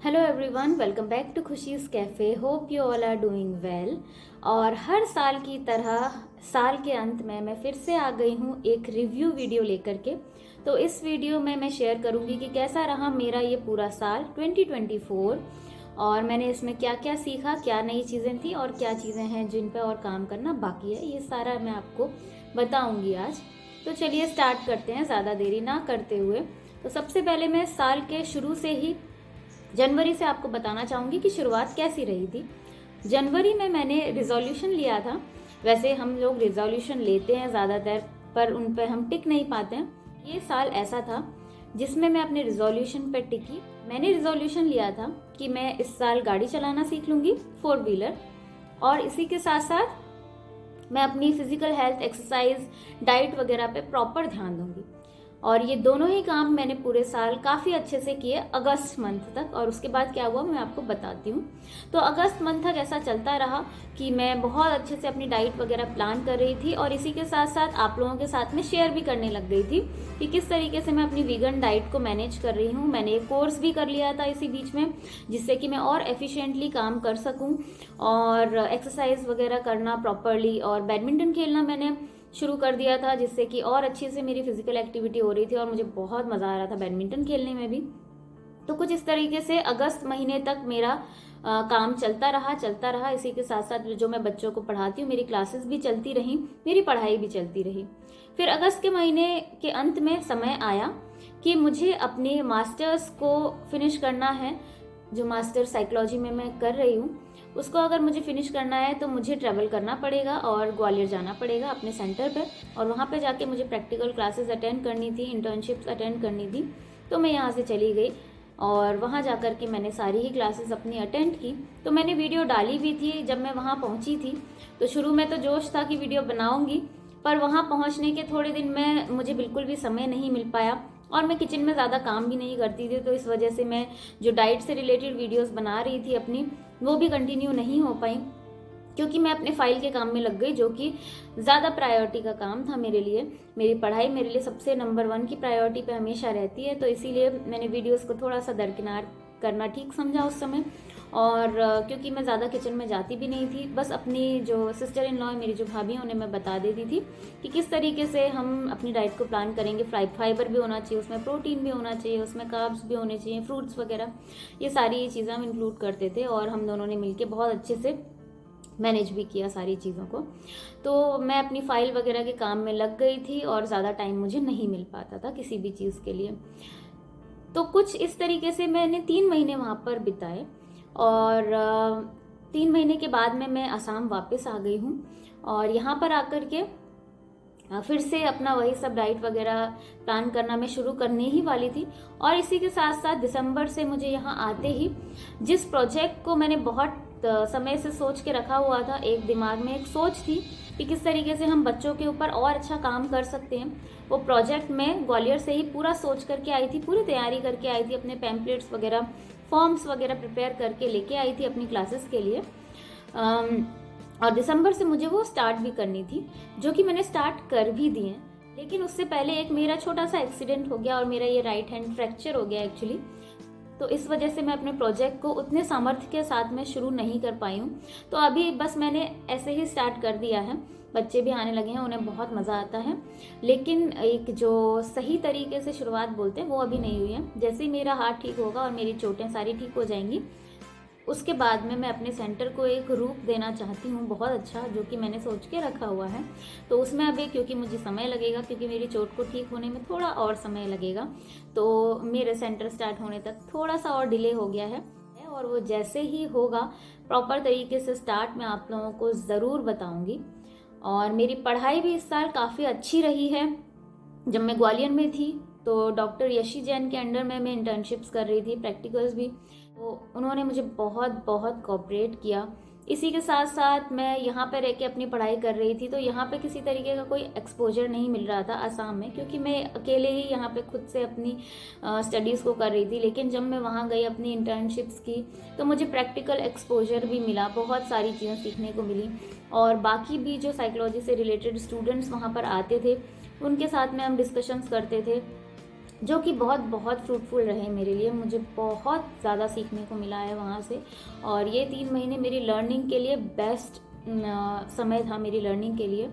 Hello everyone, welcome back to Khushi's cafe. Hope you all are doing well. और हर साल की तरह साल के अंत में मैं फिर से आ गई हूँ एक रिव्यू वीडियो लेकर के। तो इस वीडियो में मैं शेयर करूँगी कि कैसा रहा मेरा ये पूरा साल 2024 और मैंने इसमें क्या क्या सीखा, क्या नई चीज़ें थी और क्या चीज़ें हैं जिन पर और काम करना बाकी है। ये सारा मैं आपको बताऊँगी आज। तो चलिए स्टार्ट करते हैं ज़्यादा देरी ना करते हुए। तो सबसे पहले मैं साल के शुरू से ही जनवरी से आपको बताना चाहूँगी कि शुरुआत कैसी रही थी। जनवरी में मैंने रिजोल्यूशन लिया था। वैसे हम लोग रिजोल्यूशन लेते हैं ज़्यादातर, पर उन पर हम टिक नहीं पाते हैं। ये साल ऐसा था जिसमें मैं अपने रिजोल्यूशन पर टिकी। मैंने रिजोल्यूशन लिया था कि मैं इस साल गाड़ी चलाना सीख लूँगी, 4 व्हीलर, और इसी के साथ साथ मैं अपनी फिजिकल हेल्थ, एक्सरसाइज, डाइट वगैरह पे प्रॉपर ध्यान दूंगी। और ये दोनों ही काम मैंने पूरे साल काफ़ी अच्छे से किए अगस्त मंथ तक। और उसके बाद क्या हुआ मैं आपको बताती हूँ। तो अगस्त मंथ तक ऐसा चलता रहा कि मैं बहुत अच्छे से अपनी डाइट वगैरह प्लान कर रही थी और इसी के साथ साथ आप लोगों के साथ में शेयर भी करने लग गई थी कि किस तरीके से मैं अपनी वीगन डाइट को मैनेज कर रही हूँ। मैंने एक कोर्स भी कर लिया था इसी बीच में, जिससे कि मैं और एफिशिएंटली काम कर सकूँ और एक्सरसाइज वगैरह करना प्रॉपरली, और बैडमिंटन खेलना मैंने शुरू कर दिया था, जिससे कि और अच्छे से मेरी फिजिकल एक्टिविटी हो रही थी और मुझे बहुत मज़ा आ रहा था बैडमिंटन खेलने में भी। तो कुछ इस तरीके से अगस्त महीने तक मेरा काम चलता रहा। इसी के साथ साथ जो मैं बच्चों को पढ़ाती हूँ, मेरी क्लासेस भी चलती रहीं, मेरी पढ़ाई भी चलती रही। फिर अगस्त के महीने के अंत में समय आया कि मुझे अपने मास्टर्स को फिनिश करना है। जो मास्टर साइकोलॉजी में मैं कर रही हूँ, उसको अगर मुझे फिनिश करना है तो मुझे ट्रैवल करना पड़ेगा और ग्वालियर जाना पड़ेगा अपने सेंटर पे, और वहाँ पे जाके मुझे प्रैक्टिकल क्लासेस अटेंड करनी थी, इंटर्नशिप्स अटेंड करनी थी। तो मैं यहाँ से चली गई और वहाँ जा कर के मैंने सारी ही क्लासेस अपनी अटेंड की। तो मैंने वीडियो डाली भी थी जब मैं वहाँ पहुँची थी। तो शुरू में तो जोश था कि वीडियो बनाऊँगी, पर वहाँ पहुँचने के थोड़े दिन में मुझे बिल्कुल भी समय नहीं मिल पाया और मैं किचन में ज़्यादा काम भी नहीं करती थी। तो इस वजह से मैं जो डाइट से रिलेटेड वीडियोस बना रही थी अपनी, वो भी कंटिन्यू नहीं हो पाई, क्योंकि मैं अपने फाइल के काम में लग गई, जो कि ज़्यादा प्रायोरिटी का काम था मेरे लिए। मेरी पढ़ाई मेरे लिए सबसे नंबर 1 की प्रायोरिटी पे हमेशा रहती है। तो इसीलिए मैंने वीडियोस को थोड़ा सा दरकिनार करना ठीक समझा उस समय। और क्योंकि मैं ज़्यादा किचन में जाती भी नहीं थी, बस अपनी जो सिस्टर इन लॉ है, मेरी जो भाभी हैं, उन्हें मैं बता देती थी कि किस तरीके से हम अपनी डाइट को प्लान करेंगे। फाइबर भी होना चाहिए उसमें, प्रोटीन भी होना चाहिए उसमें, कार्ब्स भी होने चाहिए, फ्रूट्स वगैरह, ये सारी चीज़ें हम इंक्लूड करते थे और हम दोनों ने मिलकर बहुत अच्छे से मैनेज भी किया सारी चीज़ों को। तो मैं अपनी फाइल वगैरह के काम में लग गई थी और ज़्यादा टाइम मुझे नहीं मिल पाता था किसी भी चीज़ के लिए। तो कुछ इस तरीके से मैंने 3 महीने वहाँ पर बिताए और 3 महीने के बाद में मैं असम वापस आ गई हूँ और यहाँ पर आकर के फिर से अपना वही सब डाइट वगैरह प्लान करना मैं शुरू करने ही वाली थी। और इसी के साथ साथ दिसंबर से मुझे यहाँ आते ही जिस प्रोजेक्ट को मैंने बहुत समय से सोच के रखा हुआ था, एक दिमाग में एक सोच थी कि किस तरीके से हम बच्चों के ऊपर और अच्छा काम कर सकते हैं, वो प्रोजेक्ट मैं ग्वालियर से ही पूरा सोच करके आई थी, पूरी तैयारी करके आई थी, अपने पैम्पलेट्स वगैरह, फॉर्म्स वगैरह प्रिपेयर करके लेके आई थी अपनी क्लासेस के लिए। और दिसंबर से मुझे वो स्टार्ट भी करनी थी, जो कि मैंने स्टार्ट कर भी दिए। लेकिन उससे पहले एक मेरा छोटा सा एक्सीडेंट हो गया और मेरा ये राइट हैंड फ्रैक्चर हो गया एक्चुअली। तो इस वजह से मैं अपने प्रोजेक्ट को उतने सामर्थ्य के साथ में शुरू नहीं कर पाई हूँ। तो अभी बस मैंने ऐसे ही स्टार्ट कर दिया है। बच्चे भी आने लगे हैं, उन्हें बहुत मज़ा आता है, लेकिन एक जो सही तरीके से शुरुआत बोलते हैं वो अभी नहीं हुई है। जैसे ही मेरा हाथ ठीक होगा और मेरी चोटें सारी ठीक हो जाएंगी, उसके बाद में मैं अपने सेंटर को एक रूप देना चाहती हूँ बहुत अच्छा, जो कि मैंने सोच के रखा हुआ है। तो उसमें अभी क्योंकि मुझे समय लगेगा, क्योंकि मेरी चोट को ठीक होने में थोड़ा और समय लगेगा, तो मेरे सेंटर स्टार्ट होने तक थोड़ा सा और डिले हो गया है। और वो जैसे ही होगा प्रॉपर तरीके से स्टार्ट, मैं आप लोगों को ज़रूर बताऊँगी। और मेरी पढ़ाई भी इस साल काफ़ी अच्छी रही है। जब मैं ग्वालियर में थी तो डॉक्टर यशी जैन के अंडर में मैं इंटर्नशिप्स कर रही थी, प्रैक्टिकल्स भी, तो उन्होंने मुझे बहुत बहुत कोऑपरेट किया। इसी के साथ साथ मैं यहाँ पे रह के अपनी पढ़ाई कर रही थी, तो यहाँ पे किसी तरीके का कोई एक्सपोजर नहीं मिल रहा था आसाम में, क्योंकि मैं अकेले ही यहाँ पे खुद से अपनी स्टडीज़ को कर रही थी। लेकिन जब मैं वहाँ गई अपनी इंटर्नशिप्स की, तो मुझे प्रैक्टिकल एक्सपोजर भी मिला, बहुत सारी चीज़ें सीखने को मिली। और बाकी भी जो साइकोलॉजी से रिलेटेड स्टूडेंट्स वहाँ पर आते थे, उनके साथ में हम डिस्कशंस करते थे। जो कि बहुत बहुत फ्रूटफुल रहे मेरे लिए। मुझे बहुत ज़्यादा सीखने को मिला है वहाँ से, और ये 3 महीने मेरी लर्निंग के लिए बेस्ट समय था मेरी लर्निंग के लिए।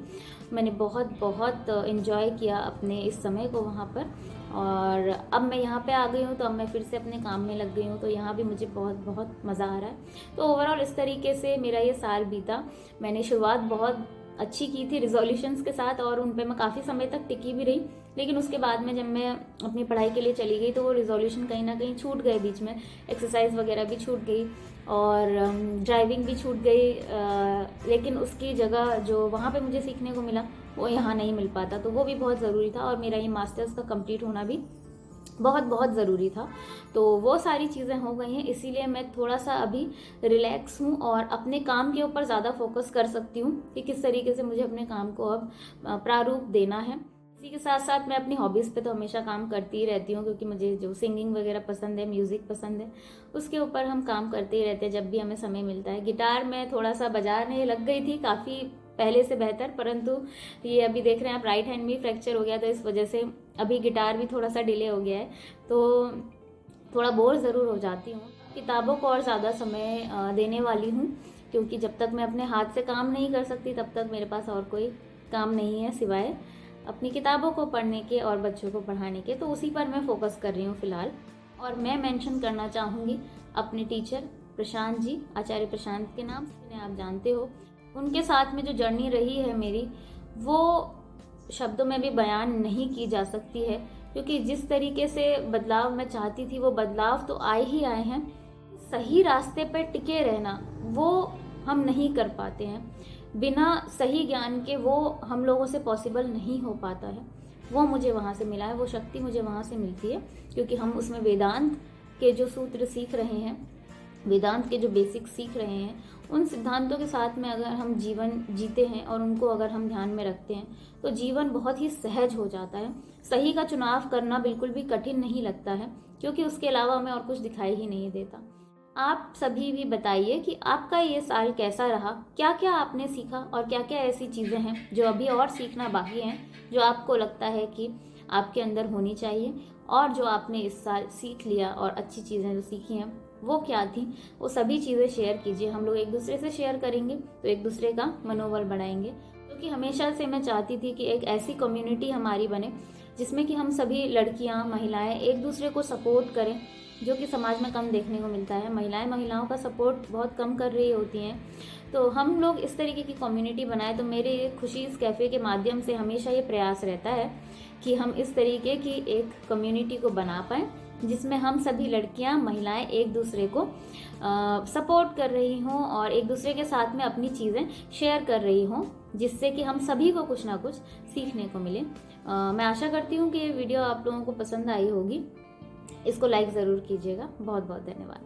मैंने बहुत बहुत इन्जॉय किया अपने इस समय को वहाँ पर, और अब मैं यहाँ पे आ गई हूँ तो अब मैं फिर से अपने काम में लग गई हूँ, तो यहाँ भी मुझे बहुत बहुत मज़ा आ रहा है। तो ओवरऑल इस तरीके से मेरा ये साल बीता। मैंने शुरुआत बहुत अच्छी की थी रिजोल्यूशंस के साथ, और उन पे मैं काफ़ी समय तक टिकी भी रही, लेकिन उसके बाद में जब मैं अपनी पढ़ाई के लिए चली गई तो वो रिजोल्यूशन कहीं ना कहीं छूट गए बीच में। एक्सरसाइज वगैरह भी छूट गई और ड्राइविंग भी छूट गई, लेकिन उसकी जगह जो वहाँ पे मुझे सीखने को मिला वो यहाँ नहीं मिल पाता, तो वो भी बहुत ज़रूरी था। और मेरा ये मास्टर्स का कंप्लीट होना भी बहुत बहुत ज़रूरी था। तो वो सारी चीज़ें हो गई हैं, इसीलिए मैं थोड़ा सा अभी रिलैक्स हूँ और अपने काम के ऊपर ज़्यादा फोकस कर सकती हूँ कि किस तरीके से मुझे अपने काम को अब प्रारूप देना है। इसी के साथ साथ मैं अपनी हॉबीज़ पे तो हमेशा काम करती ही रहती हूँ, क्योंकि मुझे जो सिंगिंग वगैरह पसंद है, म्यूज़िक पसंद है, उसके ऊपर हम काम करते ही रहते हैं जब भी हमें समय मिलता है। गिटार में थोड़ा सा बजाने लग गई थी काफ़ी पहले से बेहतर, परंतु ये अभी देख रहे हैं आप राइट हैंड भी फ्रैक्चर हो गया, तो इस वजह से अभी गिटार भी थोड़ा सा डिले हो गया है, तो थोड़ा बोर ज़रूर हो जाती हूँ। किताबों को और ज़्यादा समय देने वाली हूँ, क्योंकि जब तक मैं अपने हाथ से काम नहीं कर सकती तब तक मेरे पास और कोई काम नहीं है सिवाय अपनी किताबों को पढ़ने के और बच्चों को पढ़ाने के, तो उसी पर मैं फोकस कर रही हूँ फ़िलहाल। और मैं मेंशन करना चाहूँगी अपने टीचर प्रशांत जी, आचार्य प्रशांत के नाम, जिन्हें आप जानते हो। उनके साथ में जो जर्नी रही है मेरी, वो शब्दों में भी बयान नहीं की जा सकती है, क्योंकि जिस तरीके से बदलाव मैं चाहती थी वो बदलाव तो आए ही आए हैं। सही रास्ते पर टिके रहना वो हम नहीं कर पाते हैं, बिना सही ज्ञान के वो हम लोगों से पॉसिबल नहीं हो पाता है। वो मुझे वहाँ से मिला है, वो शक्ति मुझे वहाँ से मिलती है, क्योंकि हम उसमें वेदांत के जो सूत्र सीख रहे हैं, वेदांत के जो बेसिक सीख रहे हैं, उन सिद्धांतों के साथ में अगर हम जीवन जीते हैं और उनको अगर हम ध्यान में रखते हैं तो जीवन बहुत ही सहज हो जाता है। सही का चुनाव करना बिल्कुल भी कठिन नहीं लगता है, क्योंकि उसके अलावा हमें और कुछ दिखाई ही नहीं देता। आप सभी भी बताइए कि आपका ये साल कैसा रहा, क्या क्या आपने सीखा और क्या क्या ऐसी चीज़ें हैं जो अभी और सीखना बाकी हैं, जो आपको लगता है कि आपके अंदर होनी चाहिए, और जो आपने इस साल सीख लिया और अच्छी चीज़ें जो सीखी हैं वो क्या थी। वो सभी चीज़ें शेयर कीजिए, हम लोग एक दूसरे से शेयर करेंगे तो एक दूसरे का मनोबल बढ़ाएंगे। क्योंकि हमेशा से मैं चाहती थी कि एक ऐसी कम्युनिटी हमारी बने जिसमें कि हम सभी लड़कियां, महिलाएं एक दूसरे को सपोर्ट करें, जो कि समाज में कम देखने को मिलता है। महिलाएं महिलाओं का सपोर्ट बहुत कम कर रही होती हैं, तो हम लोग इस तरीके की कम्युनिटी बनाए। तो मेरे खुशी इस कैफ़े के माध्यम से हमेशा ये प्रयास रहता है कि हम इस तरीके की एक कम्युनिटी को बना पाएँ, जिसमें हम सभी लड़कियां, महिलाएं एक दूसरे को सपोर्ट कर रही हों और एक दूसरे के साथ में अपनी चीज़ें शेयर कर रही हों, जिससे कि हम सभी को कुछ ना कुछ सीखने को मिले। मैं आशा करती हूँ कि ये वीडियो आप लोगों को पसंद आई होगी। इसको लाइक ज़रूर कीजिएगा। बहुत बहुत धन्यवाद।